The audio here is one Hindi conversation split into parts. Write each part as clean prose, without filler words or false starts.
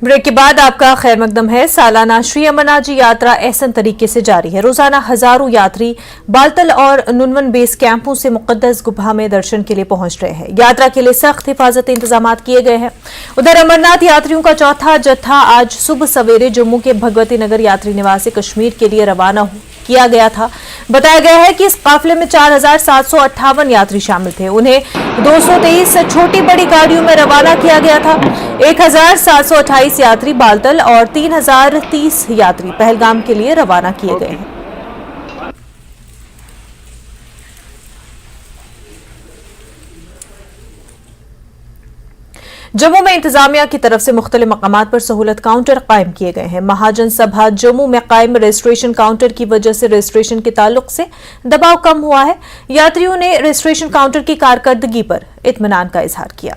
ब्रेक के बाद आपका खैर मकदम है। सालाना श्री अमरनाथ जी यात्रा ऐसे तरीके से जारी है। रोजाना हजारों यात्री बालतल और नुनवन बेस कैंपों से मुकद्दस गुफा में दर्शन के लिए पहुंच रहे हैं। यात्रा के लिए सख्त हिफाजती इंतजाम किए गए हैं। उधर अमरनाथ यात्रियों का चौथा जत्था आज सुबह सवेरे जम्मू के भगवती नगर यात्री निवास से कश्मीर के लिए रवाना किया गया था। बताया गया है कि इस काफिले में 4758 यात्री शामिल थे। उन्हें 223 छोटी बड़ी गाड़ियों में रवाना किया गया था। 1728 यात्री बालतल और 3030 यात्री पहलगाम के लिए रवाना किए गए हैं। जम्मू में इंतजामिया की तरफ से मुख्तलिफ मकामात पर सहूलत काउंटर कायम किए गए हैं। महाजन सभा जम्मू में कायम रजिस्ट्रेशन काउंटर की वजह से रजिस्ट्रेशन के ताल्लुक से दबाव कम हुआ है। यात्रियों ने रजिस्ट्रेशन काउंटर की कारकर्दगी पर इत्मीनान का इजहार किया।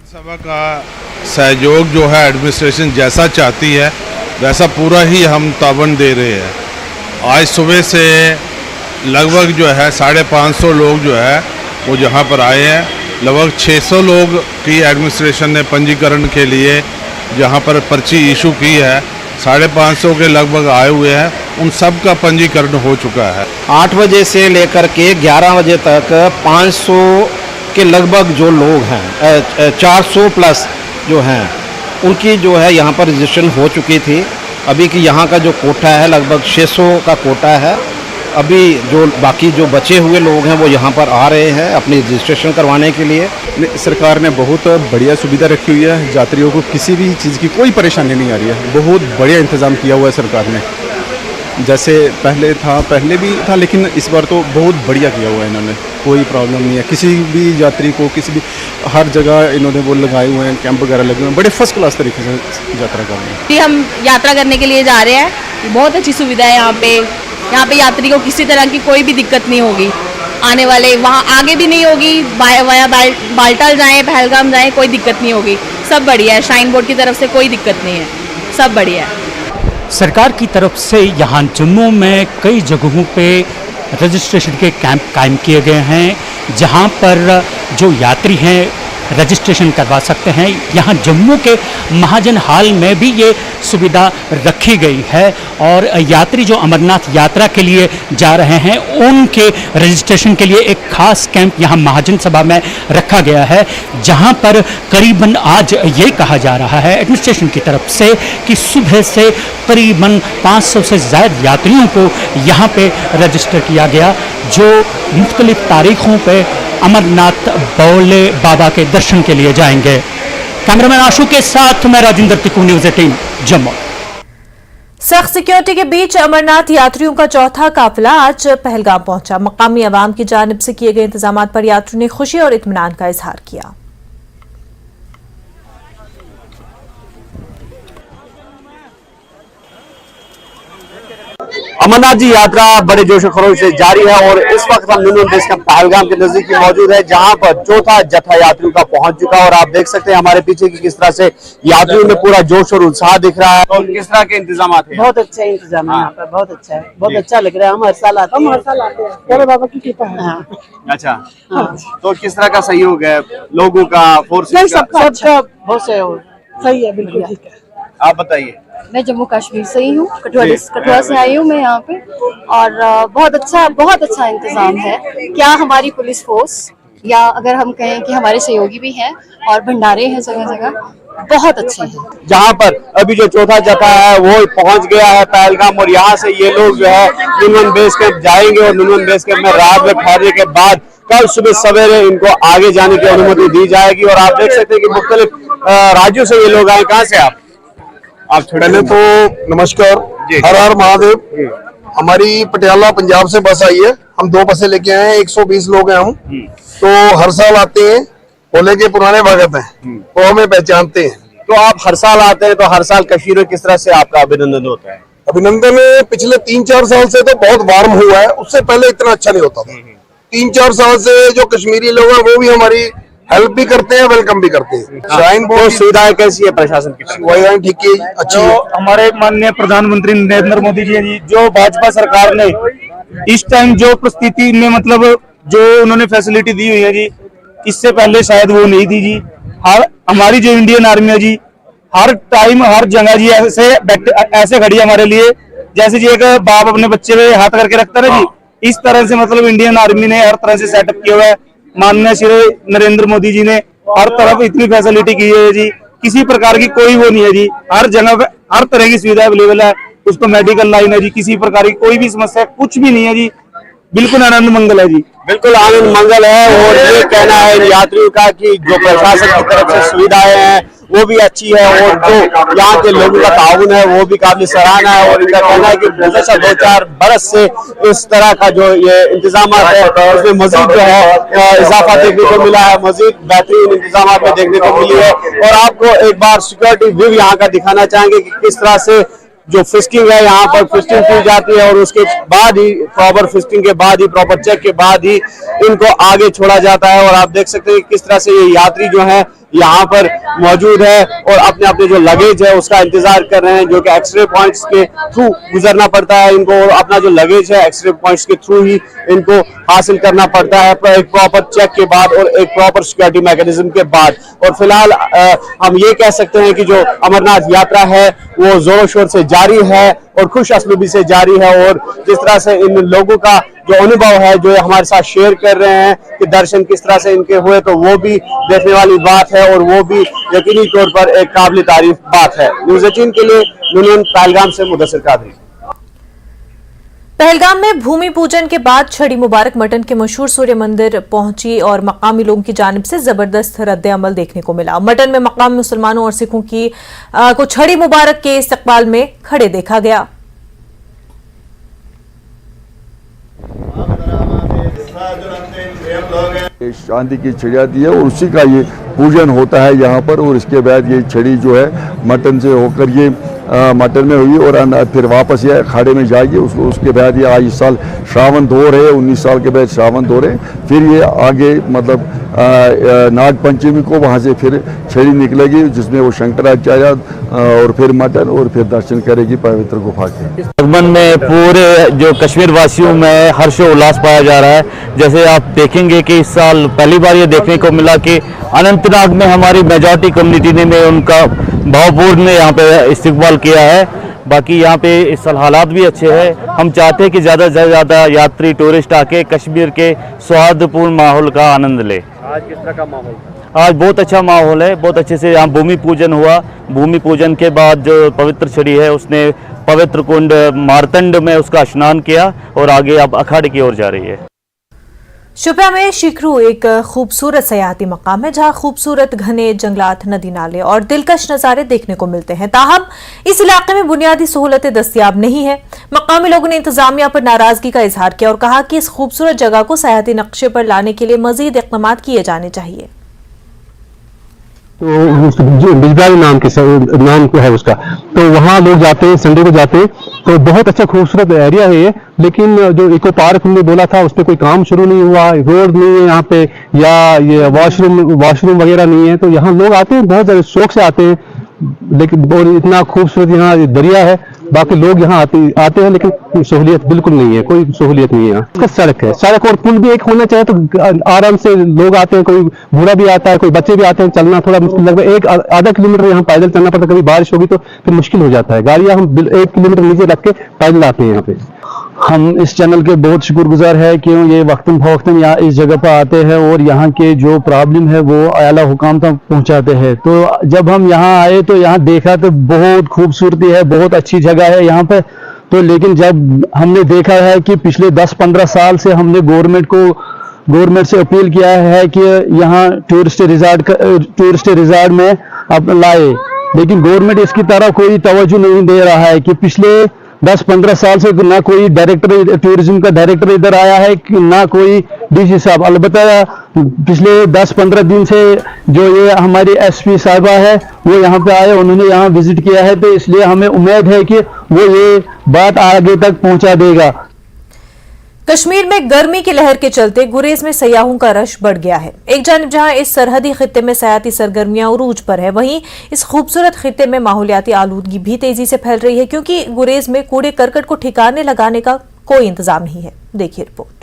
सभा का सहयोग जो है एडमिनिस्ट्रेशन जैसा चाहती है वैसा पूरा ही हम ताबन दे रहे हैं। आज सुबह से लगभग जो है 550 लोग जो है वो जहाँ पर आए हैं। लगभग 600 लोग की एडमिनिस्ट्रेशन ने पंजीकरण के लिए जहाँ पर पर्ची इशू की है। 550 के लगभग आए हुए हैं। उन सब का पंजीकरण हो चुका है। 8 बजे से लेकर के 11 बजे तक 500 के लगभग जो लोग हैं 400 प्लस जो हैं उनकी जो है यहाँ पर रजिस्ट्रेशन हो चुकी थी। अभी की यहाँ का जो कोटा है लगभग 600 का कोटा है। अभी जो बाकी जो बचे हुए लोग हैं वो यहाँ पर आ रहे हैं अपनी रजिस्ट्रेशन करवाने के लिए। सरकार ने बहुत बढ़िया सुविधा रखी हुई है। यात्रियों को किसी भी चीज़ की कोई परेशानी नहीं आ रही है। बहुत बढ़िया इंतज़ाम किया हुआ है सरकार ने। जैसे पहले भी था लेकिन इस बार तो बहुत बढ़िया किया हुआ है इन्होंने। कोई प्रॉब्लम नहीं है किसी भी यात्री को। हर जगह इन्होंने वो लगाए हुए हैं, कैंप वगैरह लगे हुए हैं। बड़े फर्स्ट क्लास तरीके से यात्रा कर रहे हैं। हम यात्रा करने के लिए जा रहे हैं। बहुत अच्छी सुविधा है यहाँ पे यात्री को किसी तरह की कोई भी दिक्कत नहीं होगी। आने वाले वहाँ आगे भी नहीं होगी। वहाँ बालटाल जाएं, पहलगाम जाएं, कोई दिक्कत नहीं होगी। सब बढ़िया है। श्राइन बोर्ड की तरफ से कोई दिक्कत नहीं है। सब बढ़िया है। सरकार की तरफ से यहाँ जम्मू में कई जगहों पे रजिस्ट्रेशन के कैंप कायम किए गए हैं जहाँ पर जो यात्री हैं रजिस्ट्रेशन करवा सकते हैं। यहाँ जम्मू के महाजन हाल में भी ये सुविधा रखी गई है और यात्री जो अमरनाथ यात्रा के लिए जा रहे हैं उनके रजिस्ट्रेशन के लिए एक खास कैंप यहाँ महाजन सभा में रखा गया है जहाँ पर करीबन आज ये कहा जा रहा है एडमिनिस्ट्रेशन की तरफ से कि सुबह से करीबन 500 से ज़्यादा यात्रियों को यहाँ पे रजिस्टर किया गया जो मुख्तलिफ तारीखों पे अमरनाथ भोले बाबा के दर्शन के लिए जाएंगे। कैमरामैन आशु के साथ मैं राजेंद्र तिकू, न्यूज़ 18 जम्मू। सख्त सिक्योरिटी के बीच अमरनाथ यात्रियों का चौथा काफिला आज पहलगाम पहुंचा। मकामी अवाम की जानिब से किए गए इंतजाम पर यात्रियों ने खुशी और इत्मीनान का इजहार किया। अमरनाथ जी यात्रा बड़े जोश खरोश से जारी है और इस वक्त हम नुनवन बेस कैंप पहलगाम के नजदीक मौजूद है जहां पर चौथा जत्था यात्रियों का पहुंच चुका है और आप देख सकते हैं हमारे पीछे की किस तरह से यात्रियों में पूरा जोश और उत्साह दिख रहा है। और किस तरह के इंतजाम हैं? बहुत अच्छा इंतजाम है यहाँ पर। बहुत अच्छा है। बहुत अच्छा लग रहा है। हम हर साल आते हैं। बाबा की कृपा है। अच्छा तो किस तरह का सहयोग है लोगों का, फोर्स सबका बहुत सहयोग सही है। बिल्कुल ठीक है। आप बताइए। मैं जम्मू कश्मीर से ही हूँ। कठुआ से आई हूँ मैं यहाँ पे और बहुत अच्छा इंतजाम है। क्या हमारी पुलिस फोर्स या अगर हम कहें कि हमारे सहयोगी भी हैं और भंडारे हैं जगह जगह बहुत अच्छे हैं। जहाँ पर अभी जो चौथा जत्था है वो पहुंच गया है पहलगाम और यहाँ से ये लोग जो है नुनवन बेस कैंप जाएंगे और नुनवन बेस कैंप में रात में ठहरने के बाद कल सुबह सवेरे इनको आगे जाने की अनुमति दी जाएगी। और आप देख सकते हैं कि मुख्तलिफ राज्यों से ये लोग आए। कहाँ से आप पहले तो नमस्कार, हर हर महादेव। हमारी पटियाला पंजाब से बस आई है। हम 2 बसें लेके आए हैं। 120 लोग हैं हम। तो हर साल आते हैं। भोले के पुराने भगत हैं तो हमें पहचानते हैं। तो आप हर साल आते हैं तो हर साल कश्मीर में किस तरह से आपका अभिनंदन होता है? अभिनंदन पिछले 3-4 साल से तो बहुत वार्म हुआ है। उससे पहले इतना अच्छा नहीं होता था। 3-4 साल से जो कश्मीरी लोग हैं वो भी हमारी हेल्प भी करते हैं, वेलकम भी करते हैं। श्राइन बोर्ड सुविधाएं कैसी है प्रशासन की? सुविधाएं ठीक है, अच्छी है। हमारे माननीय प्रधानमंत्री नरेंद्र मोदी जी जो भाजपा सरकार ने इस टाइम जो परिस्थिति में मतलब जो उन्होंने फैसिलिटी दी हुई है जी, इससे पहले शायद वो नहीं थी जी। हर हमारी जो इंडियन आर्मी है जी, हर टाइम हर जगह जी ऐसे खड़ी है हमारे लिए, जैसे जी एक बाप अपने बच्चे पे हाथ करके रखता है जी, इस तरह से मतलब इंडियन आर्मी ने हर तरह से सेटअप किया हुआ है। माननीय श्री नरेंद्र मोदी जी ने हर तरफ इतनी फैसिलिटी की है जी, किसी प्रकार की कोई वो नहीं है जी, हर जगह पे हर तरह की सुविधा अवेलेबल है। उसको मेडिकल लाइन है जी, किसी प्रकार की कोई भी समस्या कुछ भी नहीं है जी, बिल्कुल आनंद मंगल है जी। बिल्कुल आनंद मंगल है। और ये कहना है इन यात्रियों का कि जो प्रशासन की तरफ से सुविधाएं हैं वो भी अच्छी है, और जो यहाँ के लोगों का ताउन है वो भी काफी सराहना है। और इनका कहना है कि गुज़श्ता 2-4 बरस से इस तरह का जो ये इंतजाम है उसमें मजीद जो है इजाफा देखने को मिला है, मजीद बेहतरीन इंतजाम में देखने को मिली है। और आपको एक बार सिक्योरिटी व्यू यहाँ का दिखाना चाहेंगे कि किस तरह से जो फिस्टिंग है यहाँ पर फिस्टिंग की जाती है, और उसके बाद ही प्रॉपर फिस्टिंग के बाद ही प्रॉपर चेक के बाद ही इनको आगे छोड़ा जाता है। और आप देख सकते हैं किस तरह से ये यात्री जो है यहाँ पर मौजूद है और अपने अपने जो लगेज है उसका इंतजार कर रहे हैं, जो कि एक्सरे पॉइंट्स के थ्रू गुजरना पड़ता है इनको, और अपना जो लगेज है एक्सरे पॉइंट्स के थ्रू ही इनको हासिल करना पड़ता है, एक प्रॉपर चेक के बाद और एक प्रॉपर सिक्योरिटी मैकेनिज्म के बाद। और फिलहाल हम ये कह सकते हैं कि जो अमरनाथ यात्रा है वो जोरों शोर से जारी है और खुश असलूबी से जारी है। और जिस तरह से इन लोगों का जो अनुभव है जो हमारे साथ शेयर कर रहे हैं कि दर्शन किस तरह से इनके हुए, तो वो भी देखने वाली बात है और वो भी यकीनी तौर पर एक काबिल तारीफ बात है। न्यूज़ 18 के लिए यूनियन पहलगाम से मुदस्सिर कादरी। पहलगाम में भूमि पूजन के बाद छड़ी मुबारक मटन के मशहूर सूर्य मंदिर पहुंची और मकामी लोगों की जानिब से जबरदस्त रद्द अमल देखने को मिला। मटन में मकामी मुसलमानों और सिखों को छड़ी मुबारक के इस्तकबाल में खड़े देखा गया। चांदी की छड़ियाँ दी है और उसी का ये पूजन होता है यहाँ पर। और इसके बाद ये छड़ी जो है मटन से होकर ये मटन में हुई और फिर वापस ये अखाड़े में जाएगी। उसके बाद ये आज इस साल श्रावण दौर है, 19 साल के बाद श्रावण दौर है। फिर ये आगे मतलब नाग पंचमी को वहाँ से फिर छड़ी निकलेगी जिसमें वो शंकराचार्य और फिर मटन और फिर दर्शन करेगी पवित्र गुफा के। लगभग में पूरे जो कश्मीर वासियों में हर्षोल्लास पाया जा रहा है। जैसे आप देखेंगे कि इस साल पहली बार ये देखने को मिला कि अनंतनाग में हमारी मेजॉरिटी कम्युनिटी ने उनका भावपूर्ण यहाँ पे इस्तकबाल किया है। बाकी यहाँ पे इस साल हालात भी अच्छे हैं। हम चाहते हैं कि ज़्यादा से ज़्यादा यात्री टूरिस्ट आके कश्मीर के सौहार्दपूर्ण माहौल का आनंद ले। आज किस तरह का माहौल? आज बहुत अच्छा माहौल है, बहुत अच्छे से यहाँ भूमि पूजन हुआ। भूमि पूजन के बाद जो पवित्र छड़ी है उसने पवित्र कुंड मारतंड में उसका स्नान किया और आगे अब अखाड़े की ओर जा रही है। शुपिया में शिखरू एक खूबसूरत सयाहती मकाम है जहां खूबसूरत घने जंगलात, नदी नाले और दिलकश नज़ारे देखने को मिलते हैं। ताहम इस इलाके में बुनियादी सहूलतें दस्तयाब नहीं है। मकामी लोगों ने इंतजामिया पर नाराजगी का इजहार किया और कहा कि इस खूबसूरत जगह को सयाहती नक्शे पर लाने के लिए मजीद इक़दाम किए जाने चाहिए। तो जो बिजबारी नाम को है उसका, तो वहाँ लोग जाते हैं, संडे को जाते हैं, तो बहुत अच्छा खूबसूरत एरिया है ये। लेकिन जो इको पार्क हमने बोला था उस पर कोई काम शुरू नहीं हुआ, रोड नहीं है यहाँ पे, या ये वॉशरूम वगैरह नहीं है। तो यहाँ लोग आते हैं, बहुत ज़्यादा शौक से आते हैं, लेकिन और इतना खूबसूरत यहाँ दरिया है। बाकी लोग यहाँ आते हैं लेकिन सहूलियत बिल्कुल नहीं है, कोई सहूलियत नहीं है यहाँ। इसका सड़क है, सड़क और पुल भी एक होना चाहिए तो आराम से लोग आते हैं। कोई बूढ़ा भी आता है, कोई बच्चे भी आते हैं। चलना थोड़ा मुश्किल, लगभग आधा किलोमीटर यहाँ पैदल चलना पड़ता है। कभी बारिश होगी तो फिर मुश्किल हो जाता है। गाड़ियाँ हम 1 किलोमीटर नीचे रख के पैदल आते हैं यहाँ पे। हम इस चैनल के बहुत शुक्रगुजार है कि ये वक्तन फवक्तन यहाँ इस जगह पर आते हैं और यहाँ के जो प्रॉब्लम है वो आला हुकाम तक पहुँचाते हैं। तो जब हम यहाँ आए तो यहाँ देखा तो बहुत खूबसूरती है, बहुत अच्छी जगह है यहाँ पे। तो लेकिन जब हमने देखा है कि पिछले 10-15 साल से हमने गवर्नमेंट से अपील किया है कि यहाँ टूरिस्ट रिजॉर्ट में अब लाए, लेकिन गवर्नमेंट इसकी तरफ कोई तवज्जो नहीं दे रहा है। कि पिछले 10-15 साल से ना कोई डायरेक्टर, टूरिज्म का डायरेक्टर इधर आया है, ना कोई डीसी साहब। अलबत्ता पिछले 10-15 दिन से जो ये हमारी एसपी साहिबा है वो यहाँ पे आए, उन्होंने यहाँ विजिट किया है। तो इसलिए हमें उम्मीद है कि वो ये बात आगे तक पहुँचा देगा। कश्मीर में गर्मी की लहर के चलते गुरेज में सयाहों का रश बढ़ गया है। एक जानिब जहां इस सरहदी खित्ते में सयाती सरगर्मियां उरूज पर है, वहीं इस खूबसूरत खित्ते में माहौलियाती आलूदगी भी तेजी से फैल रही है, क्योंकि गुरेज में कूड़े करकट को ठिकाने लगाने का कोई इंतजाम नहीं है। देखिए रिपोर्ट।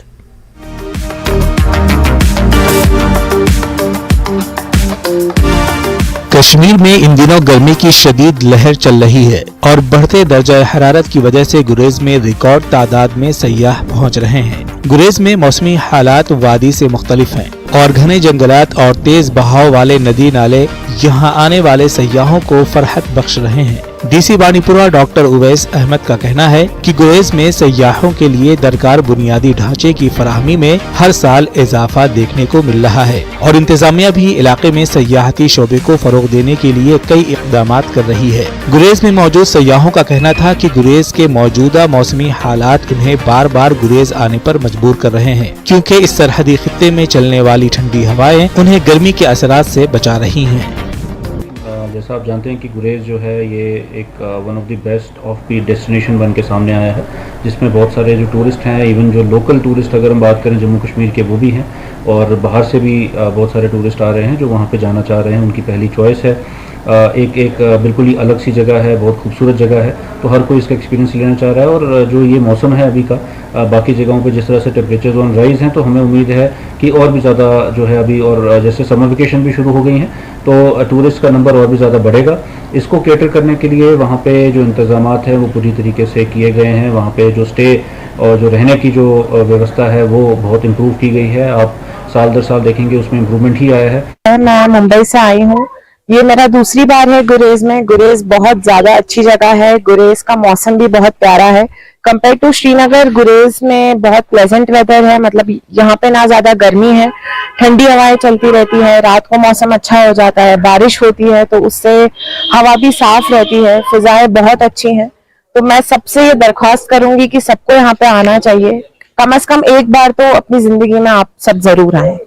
कश्मीर में इन दिनों गर्मी की शदीद लहर चल रही है और बढ़ते दर्जा हरारत की वजह से गुरेज में रिकॉर्ड तादाद में सयाह पहुंच रहे हैं। गुरेज में मौसमी हालात वादी से मुख्तलिफ हैं और घने जंगलात और तेज बहाव वाले नदी नाले यहाँ आने वाले सयाहों को फरहत बख्श रहे हैं। डीसी बानीपुरा डॉक्टर उवैस अहमद का कहना है कि गुरेज में सयाहों के लिए दरकार बुनियादी ढांचे की फराहमी में हर साल इजाफा देखने को मिल रहा है और इंतजामिया भी इलाके में सयाहती शोबे को फरोग देने के लिए कई इक़दाम कर रही है। गुरेज में मौजूद सयाहों का कहना था कि गुरेज के मौजूदा मौसमी हालात उन्हें बार बार गुरेज आने पर मजबूर कर रहे हैं, क्योंकि इस सरहदी खित्ते में चलने वाली ठंडी हवाएं उन्हें गर्मी के असरात से बचा रही हैं। जैसा आप जानते हैं कि गुरेज जो है ये एक one of the best of the destination बन के सामने आया है, जिसमें बहुत सारे जो टूरिस्ट हैं, इवन जो लोकल टूरिस्ट अगर हम बात करें जम्मू कश्मीर के, वो भी हैं और बाहर से भी बहुत सारे टूरिस्ट आ रहे हैं जो वहाँ पे जाना चाह रहे हैं। उनकी पहली चॉइस है। एक बिल्कुल ही अलग सी जगह है, बहुत खूबसूरत जगह है, तो हर कोई इसका एक्सपीरियंस लेना चाह रहा है। और जो ये मौसम है अभी का, बाकी जगहों पे जिस तरह से टेम्परेचर ऑन राइज हैं, तो हमें उम्मीद है कि और भी ज़्यादा जो है अभी, और जैसे समर वेकेशन भी शुरू हो गई हैं तो टूरिस्ट का नंबर और भी ज़्यादा बढ़ेगा। इसको कैटर करने के लिए वहाँ पे जो इंतज़ामात हैं वो पूरी तरीके से किए गए हैं। वहाँ पे जो स्टे और जो रहने की जो व्यवस्था है वो बहुत इम्प्रूव की गई है। आप साल दर साल देखेंगे उसमें इम्प्रूवमेंट ही आया है। मैं मुंबई से आई हूँ, ये मेरा दूसरी बार है गुरेज में। गुरेज बहुत ज्यादा अच्छी जगह है, गुरेज का मौसम भी बहुत प्यारा है कंपेयर टू श्रीनगर। गुरेज में बहुत प्लेजेंट वेदर है, मतलब यहाँ पे ना ज्यादा गर्मी है, ठंडी हवाएं चलती रहती है, रात को मौसम अच्छा हो जाता है, बारिश होती है तो उससे हवा भी साफ रहती है, फिजाएं बहुत अच्छी हैं। तो मैं सबसे ये दरख्वास्त करूंगी कि सबको यहाँ पे आना चाहिए, कम से कम एक बार तो अपनी जिंदगी में आप सब जरूर आए।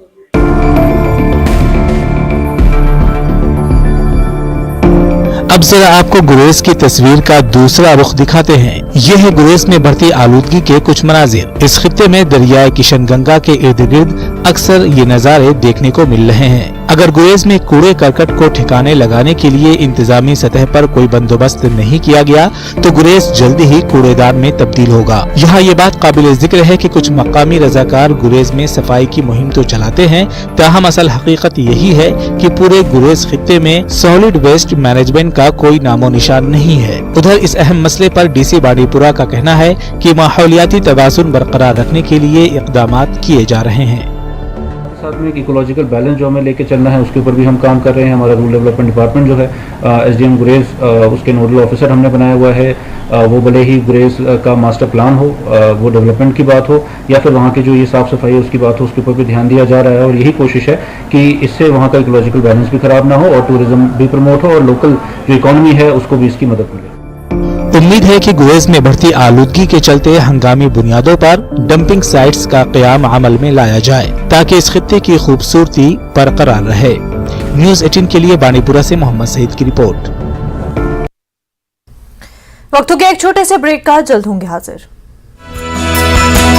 अब जरा आपको गुरेज की तस्वीर का दूसरा रुख दिखाते हैं। ये है गुरेज में बढ़ती आलूदगी के कुछ मनाजिर। इस खित्ते में दरियाए किशनगंगा के इर्द गिर्द अक्सर ये नज़ारे देखने को मिल रहे हैं। अगर गुरेज में कूड़े करकट को ठिकाने लगाने के लिए इंतजामी सतह पर कोई बंदोबस्त नहीं किया गया तो गुरेज जल्दी ही कूड़ेदान में तब्दील होगा। यहाँ ये बात काबिल जिक्र है कि कुछ मकामी रजाकार गुरेज में सफाई की मुहिम तो चलाते हैं, ताहम असल हकीकत यही है कि पूरे गुरेज खित्ते में सॉलिड वेस्ट मैनेजमेंट का कोई नामो निशान नहीं है। उधर इस अहम मसले पर डीसी बानीपुरा का कहना है कि माहौलियाती तवाज़ुन बरकरार रखने के लिए इक़दाम किए जा रहे हैं। साथ में एक इकोलॉजिकल बैलेंस जो हमें लेके चलना है उसके ऊपर भी हम काम कर रहे हैं। हमारा रूरल डेवलपमेंट डिपार्टमेंट जो है SDM गुरेज, उसके नोडल ऑफिसर हमने बनाया हुआ है। वो भले ही गुरेज का मास्टर प्लान हो, वो डेवलपमेंट की बात हो या फिर वहाँ की जो ये साफ़ सफाई है उसकी बात हो, उसके ऊपर भी ध्यान दिया जा रहा है। और यही कोशिश है कि इससे वहाँ का इकोलॉजिकल बैलेंस भी ख़राब ना हो और टूरिज्म भी प्रमोट हो और लोकल जो इकॉनमी है उसको भी इसकी मदद मिले। उम्मीद है कि गुरेज में बढ़ती आलूदगी के चलते हंगामी बुनियादों पर डंपिंग साइट्स का क़याम अमल में लाया जाए ताकि इस खित्ते की खूबसूरती बरकरार रहे। न्यूज़ 18 के लिए बानीपुरा से मोहम्मद सईद की रिपोर्ट। वक्त हो गया एक छोटे से ब्रेक का, जल्द होंगे हाजिर।